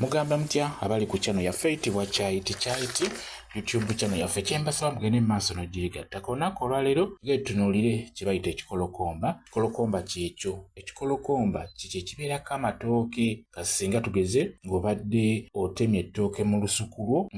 Mugamba mutya abali ku channel yaffe eyitibwa Kyayiti YouTube channel yaffe kyembasaba mugende maaso n'ogigattako. Olunaku olwaleero tutunuulire kye bayita ekikolokomba. Ekikolokomba kyekyo. Ekikolokomba kiki ekibeerako amatooke. Kasinga tugeze ng'obadde otemye ettooke mu lusuku lwo,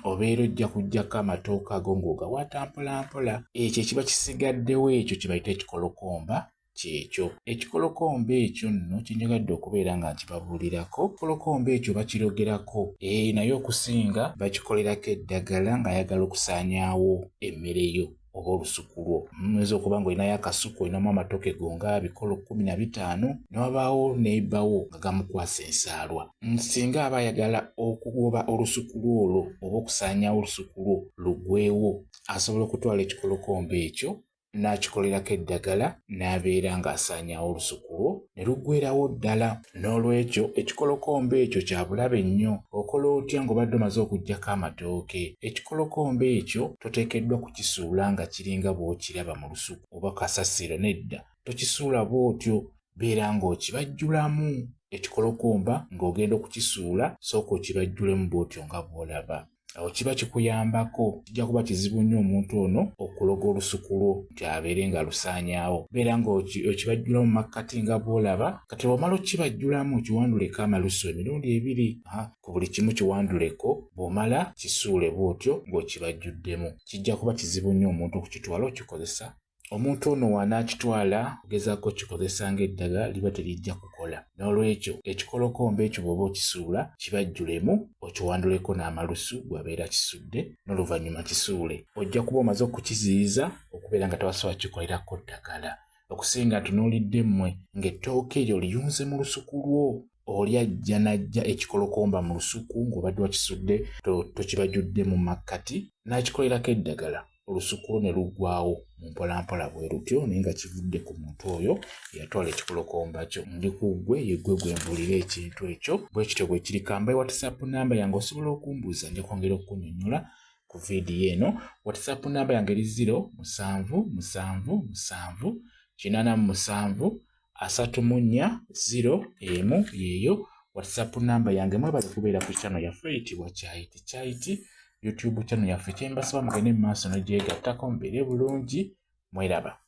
obeera ojja kuggyako amatooke ago ng'ogawaata mpola mpola. Ekyo ekiba kisigaddewo ekyo kye bayita ekikolokomba. Kyekyo ekikolokomba ekyo nno kinyogadde okubeera nga nkibabuulirako. Ekikolokomba ekyo bakirogerako, naye okusinga bakikolerako eddagala ng'ayagala okusaanyaawo emmere yo oba olusuku lwo. Oyinza okuba ng'olinayo akasuku, olinamu amatooke gonga bikolo 15 ne wabaawo n'ebbawo nga gamukwasa ensaalwa. Singa aba ayagala okugoba olusuku lwolwo oba okusaanyaawo olusuku lwo lugwewo, asobola okutwala ekikolokomba ekyo n'akikolerako eddagala n'abeera ng'asaanyaawo olusuku lwo ne luggweerawo ddala. N'olwekyo ekikolokomba ekyo kya bulabe nnyo. Okola otya ng'obadde omaze okuggyako amatooke? Ekikolokomba ekyo toteekeddwa kukisuula nga kiringa bw'okiraba mu lusuku oba kasasiro, nedda. Tokisuula bw'otyo, beera ng'okibajjulamu ekikolokomba ng'ogenda okukisuula, sooka okibajjulemu bw'otyo nga bw'olaba. Awo kiba kikuyambako, kijja kuba kizibu nnyo omuntu ono okuloga olusuku lwo nti abeere nga lusaanyaawo. Beera ng'okibajjula mu makkati nga bw'olaba. Kati bw'omala okibajjulamu kiwanduleko amalusu emirundi 2. Ku buli kimu kiwanduleko, bw'omala kisuule bw'otyo ng'okibajjuddemu. Kijja kuba kizibu nnyo omuntu okukitwala okikozesa. Omuntu ono wanaakitwala ogezaako okikozesa ng'eddagala liba terijja kukola. N'olwekyo ekikolokomba ekyo bw'oba okisuula kibajjulemu, okiwanduleko n'amalusu bw'abeera kisudde, n'oluvannyuma kisuule. Ojja kuba omaze okukiziyiza okubeera nga tewasobola kikolerako ddagala. Okusinga tunuulidde mmwe ng'ettooke eryo liyunze mu lusuku lwo. Oli ajja n'ajja ekikolokomba mu lusuku ng'obadde wakisudde tokibajjudde mu makkati, n'akikolerako eddagala. Olusuku lwo ne luggwaawo mu mpolampola bwe rutyo, naye nga kivudde ku muntu oyo eyatwala ekikolokomba kyo. Ndi ku ggwe, ye ggwe gwembuulira ekintu ekyo. Bwe kityo bwe kiri. Kambaye WhatsApp namba yange osobola okumbuuza, nja kwongera okukunnyonnyola ku viidiyo eno. WhatsApp namba yange eri 0777737 yeeyo WhatsApp namba yange. Mwebale kubeera ku channel yaffe eyitibwa Kyayiti YouTube channel yaffe kyembasaba mugende mu maaso n'ogyegattako mubeere bulungi. Mweraba.